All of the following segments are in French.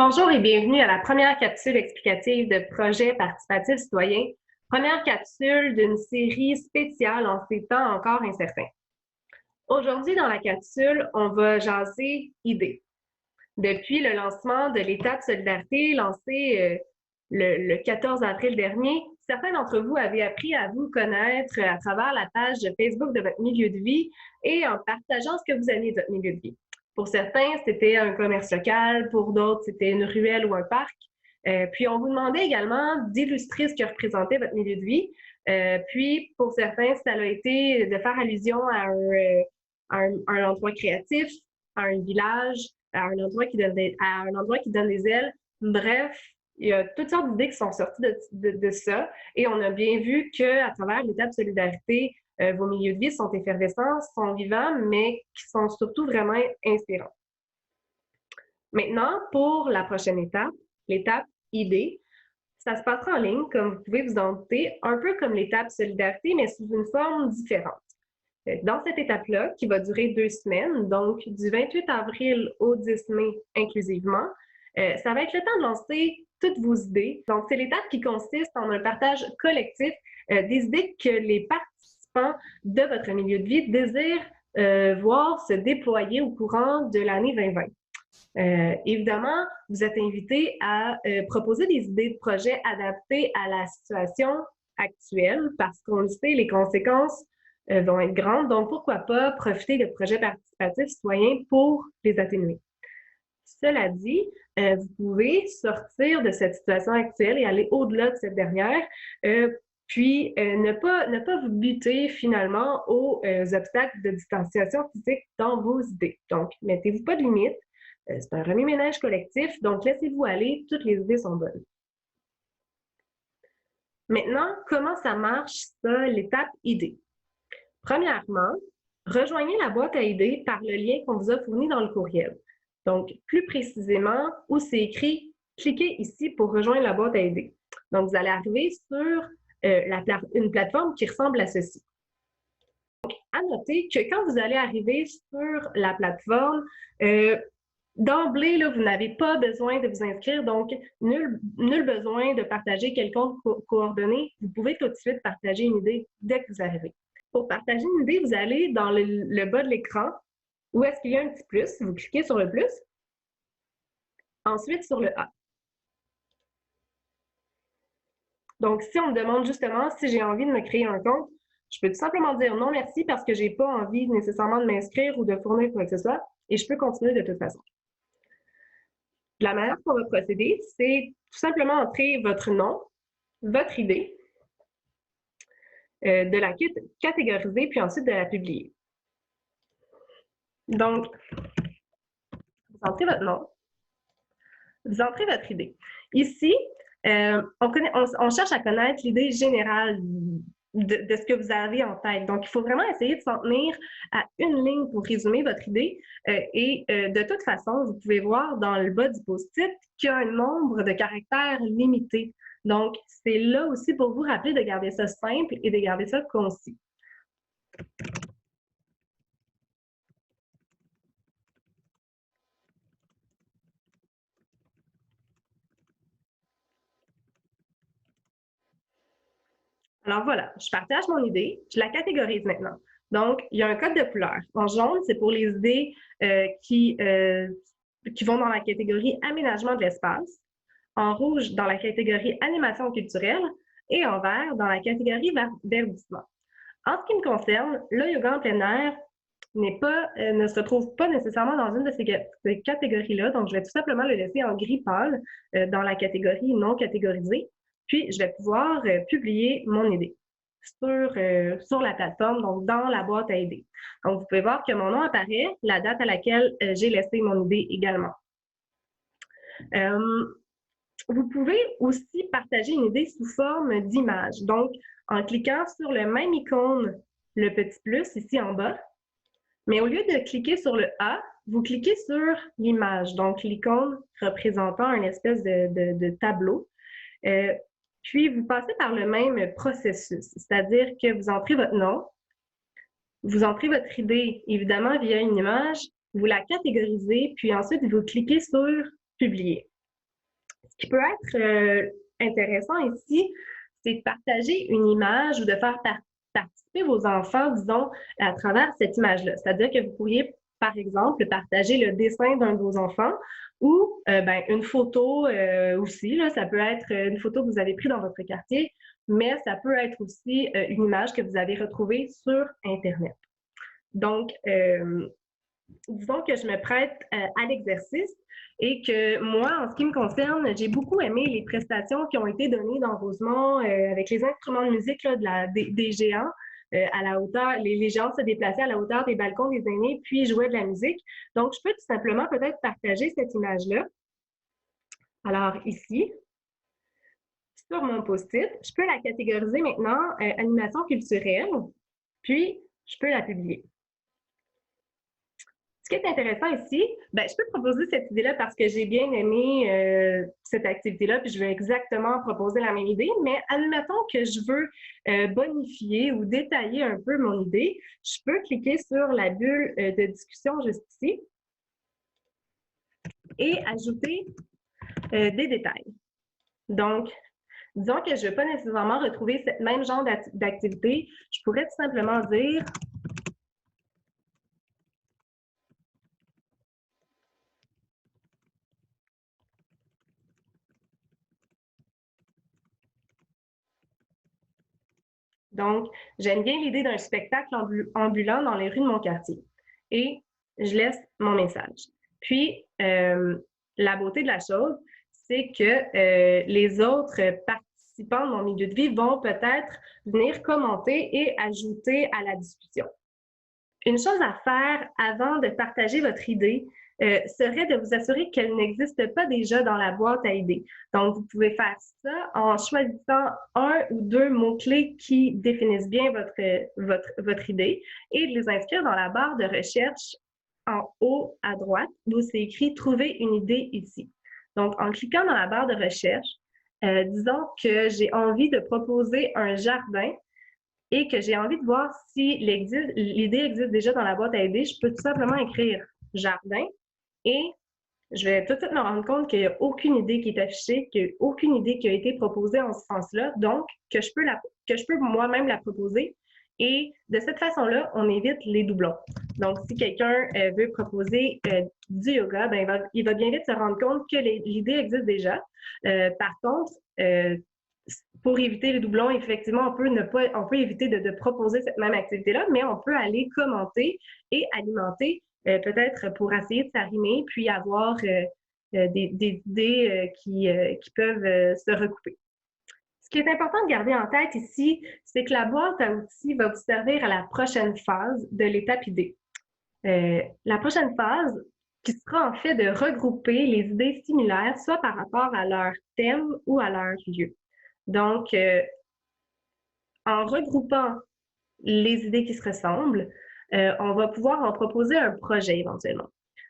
Bonjour et bienvenue à la première capsule explicative de Projet participatif citoyen, première capsule d'une série spéciale en ces temps encore incertains. Aujourd'hui, dans la capsule, on va jaser idées. Depuis le lancement de l'État de solidarité lancé le 14 avril dernier, certains d'entre vous avaient appris à vous connaître à travers la page Facebook de votre milieu de vie et en partageant ce que vous aimiez de votre milieu de vie. Pour certains, c'était un commerce local, pour d'autres, c'était une ruelle ou un parc. Puis, on vous demandait également d'illustrer ce que représentait votre milieu de vie. Puis, pour certains, ça a été de faire allusion à un endroit créatif, à un village, à un endroit qui donne des ailes. Bref, il y a toutes sortes d'idées qui sont sorties de ça. Et on a bien vu qu'à travers l'État de solidarité, vos milieux de vie sont effervescents, sont vivants, mais qui sont surtout vraiment inspirants. Maintenant, pour la prochaine étape, l'étape idée, ça se passera en ligne, comme vous pouvez vous en douter, un peu comme l'étape solidarité, mais sous une forme différente. Dans cette étape-là, qui va durer 2 semaines, donc du 28 avril au 10 mai inclusivement, ça va être le temps de lancer toutes vos idées. Donc, c'est l'étape qui consiste en un partage collectif des idées que les participants de votre milieu de vie désirent voir se déployer au courant de l'année 2020. Évidemment, vous êtes invité à proposer des idées de projets adaptées à la situation actuelle parce qu'on le sait, les conséquences vont être grandes. Donc, pourquoi pas profiter de projets participatifs citoyens pour les atténuer. Cela dit, vous pouvez sortir de cette situation actuelle et aller au-delà de cette dernière, puis ne pas vous buter finalement aux obstacles de distanciation physique dans vos idées. Donc, mettez-vous pas de limites. C'est un remue-ménage collectif, donc laissez-vous aller, toutes les idées sont bonnes. Maintenant, comment ça marche, ça, l'étape idée? Premièrement, rejoignez la boîte à idées par le lien qu'on vous a fourni dans le courriel. Donc, plus précisément, où c'est écrit, cliquez ici pour rejoindre la boîte à idées. Donc, vous allez arriver sur une plateforme qui ressemble à ceci. Donc, à noter que quand vous allez arriver sur la plateforme, d'emblée, là, vous n'avez pas besoin de vous inscrire, donc nul besoin de partager quelconque coordonnée. Vous pouvez tout de suite partager une idée dès que vous arrivez. Pour partager une idée, vous allez dans le bas de l'écran où est-ce qu'il y a un petit plus. Vous cliquez sur le plus. Ensuite, sur le A. Donc, si on me demande justement si j'ai envie de me créer un compte, je peux tout simplement dire non merci parce que je n'ai pas envie nécessairement de m'inscrire ou de fournir quoi que ce soit et je peux continuer de toute façon. La manière qu'on va procéder, c'est tout simplement entrer votre nom, votre idée, de la catégoriser, puis ensuite de la publier. Donc, vous entrez votre nom, vous entrez votre idée. Ici, on cherche à connaître l'idée générale de ce que vous avez en tête. Donc, il faut vraiment essayer de s'en tenir à une ligne pour résumer votre idée. De toute façon, vous pouvez voir dans le bas du post-it qu'il y a un nombre de caractères limité. Donc, c'est là aussi pour vous rappeler de garder ça simple et de garder ça concis. Alors voilà, je partage mon idée, je la catégorise maintenant. Donc, il y a un code de couleur. En jaune, c'est pour les idées qui vont dans la catégorie aménagement de l'espace. En rouge, dans la catégorie animation culturelle. Et en vert, dans la catégorie verdissement. En ce qui me concerne, le yoga en plein air ne se retrouve pas nécessairement dans une de ces catégories-là. Donc, je vais tout simplement le laisser en gris pâle dans la catégorie non catégorisée. Puis, je vais pouvoir publier mon idée sur la plateforme, donc dans la boîte à idées. Donc, vous pouvez voir que mon nom apparaît, la date à laquelle j'ai laissé mon idée également. Vous pouvez aussi partager une idée sous forme d'image. Donc, en cliquant sur le même icône, le petit plus ici en bas, mais au lieu de cliquer sur le A, vous cliquez sur l'image, donc l'icône représentant une espèce de tableau. Puis, vous passez par le même processus, c'est-à-dire que vous entrez votre nom, vous entrez votre idée, évidemment, via une image, vous la catégorisez, puis ensuite, vous cliquez sur « Publier ». qui peut être intéressant ici, c'est de partager une image ou de faire participer vos enfants, disons, à travers cette image-là. C'est-à-dire que vous pourriez, par exemple, partager le dessin d'un de vos enfants ou une photo aussi. Là, ça peut être une photo que vous avez prise dans votre quartier, mais ça peut être aussi une image que vous avez retrouvée sur Internet. Donc, disons que je me prête à l'exercice et que moi, en ce qui me concerne, j'ai beaucoup aimé les prestations qui ont été données dans Rosemont avec les instruments de musique là, des géants à la hauteur. Les géants se déplaçaient à la hauteur des balcons des aînés puis jouaient de la musique. Donc, je peux tout simplement peut-être partager cette image-là. Alors, ici, sur mon post-it, je peux la catégoriser maintenant animation culturelle, puis je peux la publier. Ce qui est intéressant ici, je peux proposer cette idée-là parce que j'ai bien aimé cette activité-là, puis je veux exactement proposer la même idée, mais admettons que je veux bonifier ou détailler un peu mon idée, je peux cliquer sur la bulle de discussion juste ici et ajouter des détails. Donc, disons que je ne veux pas nécessairement retrouver ce même genre d'activité, je pourrais tout simplement dire donc, j'aime bien l'idée d'un spectacle ambulant dans les rues de mon quartier. Et je laisse mon message. Puis, la beauté de la chose, c'est que les autres participants de mon milieu de vie vont peut-être venir commenter et ajouter à la discussion. Une chose à faire avant de partager votre idée serait de vous assurer qu'elle n'existe pas déjà dans la boîte à idées. Donc, vous pouvez faire ça en choisissant un ou deux mots-clés qui définissent bien votre idée et de les inscrire dans la barre de recherche en haut à droite où c'est écrit « Trouver une idée ici ». Donc, en cliquant dans la barre de recherche, disons que j'ai envie de proposer un jardin et que j'ai envie de voir si l'idée existe déjà dans la boîte à idées, je peux tout simplement écrire jardin et je vais tout de suite me rendre compte qu'il n'y a aucune idée qui est affichée, qu'il n'y a aucune idée qui a été proposée en ce sens-là, donc que je peux moi-même la proposer. Et de cette façon-là, on évite les doublons. Donc, si quelqu'un veut proposer du yoga, il va bien vite se rendre compte que l'idée existe déjà. Par contre, pour éviter les doublons, effectivement, on peut éviter de proposer cette même activité-là, mais on peut aller commenter et alimenter peut-être pour essayer de s'arrimer, puis avoir des idées qui peuvent se recouper. Ce qui est important de garder en tête ici, c'est que la boîte à outils va vous servir à la prochaine phase de l'étape idée. La prochaine phase, qui sera en fait de regrouper les idées similaires, soit par rapport à leur thème ou à leur lieu. Donc, en regroupant les idées qui se ressemblent, on va pouvoir en proposer un projet éventuellement.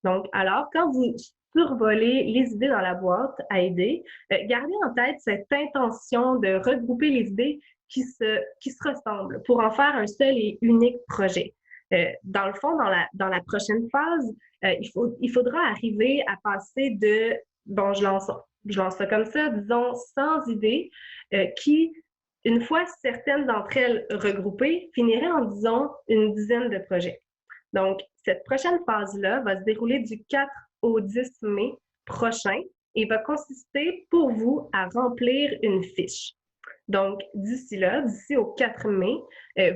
Donc, alors, quand vous survolez les idées dans la boîte à idées, gardez en tête cette intention de regrouper les idées qui se ressemblent pour en faire un seul et unique projet. Dans le fond, dans la prochaine phase, il faudra arriver à passer de, bon, je lance ça comme ça, disons, 100 idées qui, une fois certaines d'entre elles regroupées, finiraient en, disons, une dizaine de projets. Donc, cette prochaine phase-là va se dérouler du 4 au 10 mai prochain et va consister pour vous à remplir une fiche. Donc, d'ici au 4 mai,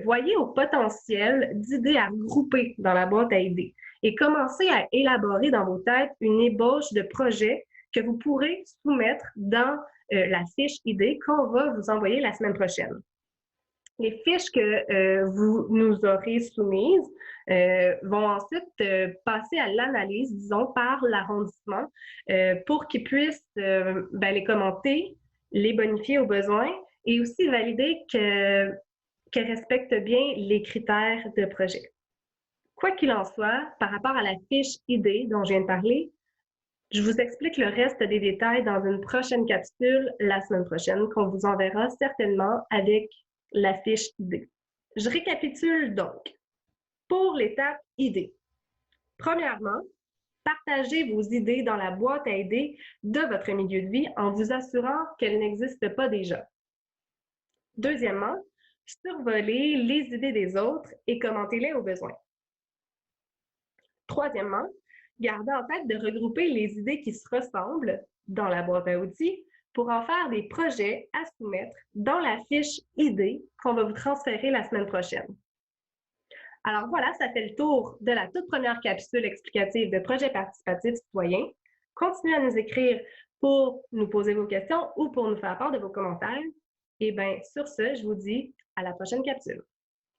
voyez au potentiel d'idées à grouper dans la boîte à idées et commencez à élaborer dans vos têtes une ébauche de projet que vous pourrez soumettre dans la fiche idée qu'on va vous envoyer la semaine prochaine. Les fiches que vous nous aurez soumises vont ensuite passer à l'analyse, disons, par l'arrondissement pour qu'ils puissent les commenter, les bonifier au besoin et aussi valider qu'elles respectent bien les critères de projet. Quoi qu'il en soit, par rapport à la fiche idée dont je viens de parler, je vous explique le reste des détails dans une prochaine capsule la semaine prochaine qu'on vous enverra certainement avec la fiche idée. Je récapitule donc. Pour l'étape idée, premièrement, partagez vos idées dans la boîte à idées de votre milieu de vie en vous assurant qu'elles n'existent pas déjà. Deuxièmement, survolez les idées des autres et commentez-les au besoin. Troisièmement, gardez en tête de regrouper les idées qui se ressemblent dans la boîte à outils pour en faire des projets à soumettre dans la fiche idées qu'on va vous transférer la semaine prochaine. Alors voilà, ça fait le tour de la toute première capsule explicative de projet participatif citoyen. Continuez à nous écrire pour nous poser vos questions ou pour nous faire part de vos commentaires. Et bien, sur ce, je vous dis à la prochaine capsule.